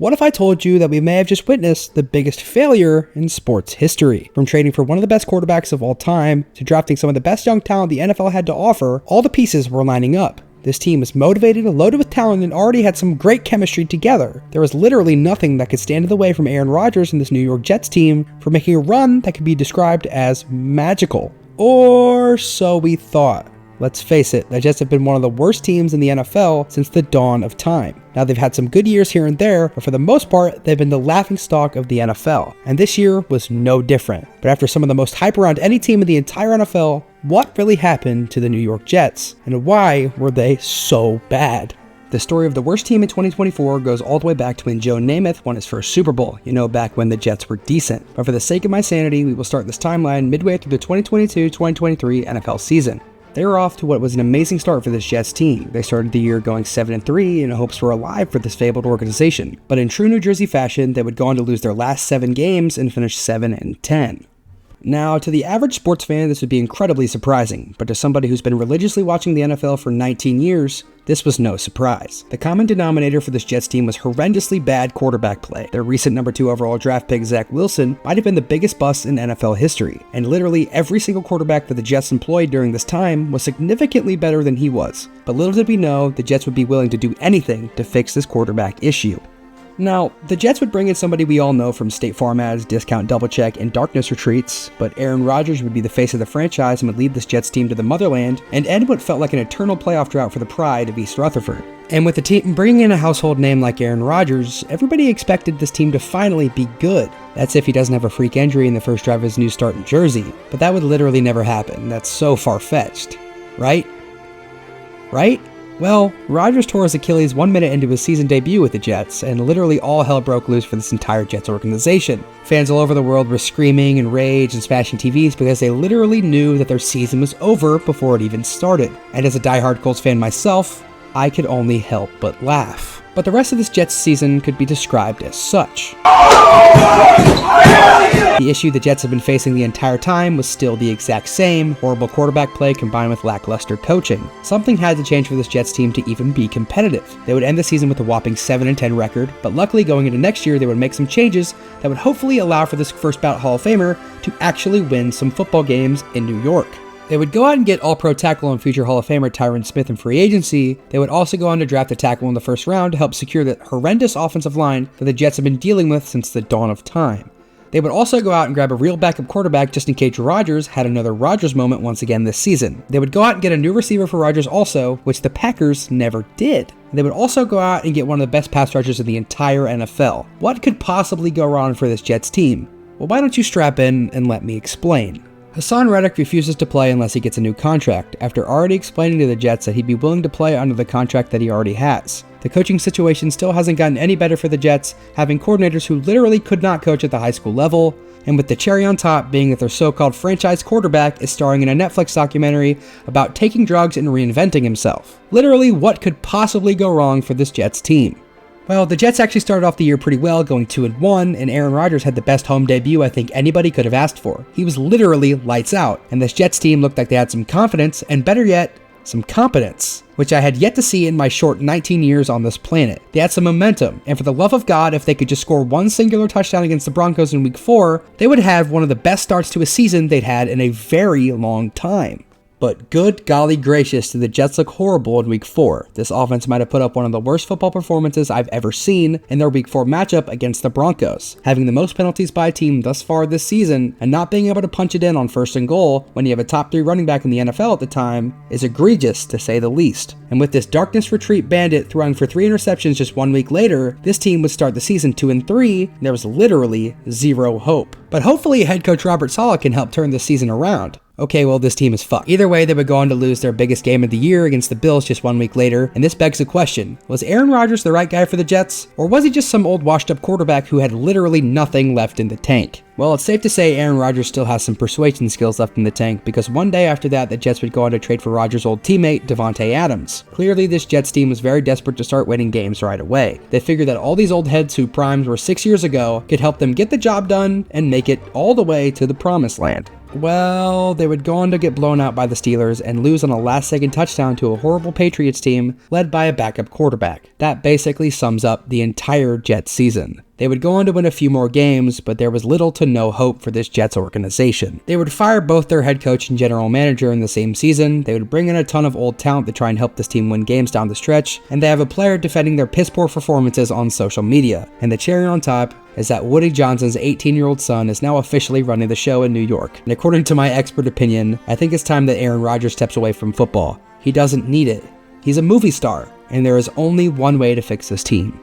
What if I told you that we may have just witnessed the biggest failure in sports history? From trading for one of the best quarterbacks of all time to drafting some of the best young talent the NFL had to offer, all the pieces were lining up. This team was motivated, loaded with talent, and already had some great chemistry together. There was literally nothing that could stand in the way from Aaron Rodgers and this New York Jets team for making a run that could be described as magical. Or so we thought. Let's face it, the Jets have been one of the worst teams in the NFL since the dawn of time. Now, they've had some good years here and there, but for the most part, they've been the laughingstock of the NFL. And this year was no different. But after some of the most hype around any team in the entire NFL, what really happened to the New York Jets? And why were they so bad? The story of the worst team in 2024 goes all the way back to when Joe Namath won his first Super Bowl, back when the Jets were decent. But for the sake of my sanity, we will start this timeline midway through the 2022-2023 NFL season. They were off to what was an amazing start for this Jets team. They started the year going 7-3 in hopes were alive for this fabled organization. But in true New Jersey fashion, they would go on to lose their last 7 games and finish 7-10. Now, to the average sports fan, this would be incredibly surprising, but to somebody who's been religiously watching the NFL for 19 years, this was no surprise. The common denominator for this Jets team was horrendously bad quarterback play. Their recent number 2 overall draft pick, Zach Wilson, might have been the biggest bust in NFL history, and literally every single quarterback that the Jets employed during this time was significantly better than he was. But little did we know, the Jets would be willing to do anything to fix this quarterback issue. Now, the Jets would bring in somebody we all know from State Farm ads, discount double check, and darkness retreats, but Aaron Rodgers would be the face of the franchise and would lead this Jets team to the motherland and end what felt like an eternal playoff drought for the pride of East Rutherford. And with the team bringing in a household name like Aaron Rodgers, everybody expected this team to finally be good. That's if he doesn't have a freak injury in the first drive of his new start in Jersey, but that would literally never happen. That's so far-fetched. Right? Well, Rodgers tore his Achilles 1 minute into his season debut with the Jets, and literally all hell broke loose for this entire Jets organization. Fans all over the world were screaming and rage and smashing TVs because they literally knew that their season was over before it even started. And as a diehard Colts fan myself, I could only help but laugh. But the rest of this Jets season could be described as such. The issue the Jets have been facing the entire time was still the exact same: horrible quarterback play combined with lackluster coaching. Something had to change for this Jets team to even be competitive. They would end the season with a whopping 7-10 record, but luckily going into next year they would make some changes that would hopefully allow for this first bout Hall of Famer to actually win some football games in New York. They would go out and get all-pro tackle and future Hall of Famer Tyron Smith in free agency. They would also go on to draft a tackle in the first round to help secure the horrendous offensive line that the Jets have been dealing with since the dawn of time. They would also go out and grab a real backup quarterback just in case Rodgers had another Rodgers moment once again this season. They would go out and get a new receiver for Rodgers also, which the Packers never did. They would also go out and get one of the best pass rushers in the entire NFL. What could possibly go wrong for this Jets team? Well, why don't you strap in and let me explain. Hassan Reddick refuses to play unless he gets a new contract, after already explaining to the Jets that he'd be willing to play under the contract that he already has. The coaching situation still hasn't gotten any better for the Jets, having coordinators who literally could not coach at the high school level, and with the cherry on top being that their so-called franchise quarterback is starring in a Netflix documentary about taking drugs and reinventing himself. Literally, what could possibly go wrong for this Jets team? Well, the Jets actually started off the year pretty well, going 2-1, and Aaron Rodgers had the best home debut I think anybody could have asked for. He was literally lights out, and this Jets team looked like they had some confidence, and better yet, some competence, which I had yet to see in my short 19 years on this planet. They had some momentum, and for the love of God, if they could just score one singular touchdown against the Broncos in Week 4, they would have one of the best starts to a season they'd had in a very long time. But good golly gracious, did the Jets look horrible in Week 4. This offense might have put up one of the worst football performances I've ever seen in their Week 4 matchup against the Broncos. Having the most penalties by a team thus far this season, and not being able to punch it in on 1st and goal when you have a top 3 running back in the NFL at the time, is egregious to say the least. And with this darkness retreat bandit throwing for 3 interceptions just 1 week later, this team would start the season 2-3, there was literally zero hope. But hopefully head coach Robert Saleh can help turn this season around. Okay, well, this team is fucked. Either way, they would go on to lose their biggest game of the year against the Bills just 1 week later, and this begs the question, was Aaron Rodgers the right guy for the Jets? Or was he just some old washed-up quarterback who had literally nothing left in the tank? Well, it's safe to say Aaron Rodgers still has some persuasion skills left in the tank, because one day after that, the Jets would go on to trade for Rodgers' old teammate, Davante Adams. Clearly, this Jets team was very desperate to start winning games right away. They figured that all these old heads who primes were 6 years ago could help them get the job done and make it all the way to the promised land. Well, they would go on to get blown out by the Steelers and lose on a last-second touchdown to a horrible Patriots team led by a backup quarterback. That basically sums up the entire Jets season. They would go on to win a few more games, but there was little to no hope for this Jets organization. They would fire both their head coach and general manager in the same season, they would bring in a ton of old talent to try and help this team win games down the stretch, and they have a player defending their piss-poor performances on social media. And the cherry on top is that Woody Johnson's 18-year-old son is now officially running the show in New York. And according to my expert opinion, I think it's time that Aaron Rodgers steps away from football. He doesn't need it. He's a movie star, and there is only one way to fix this team.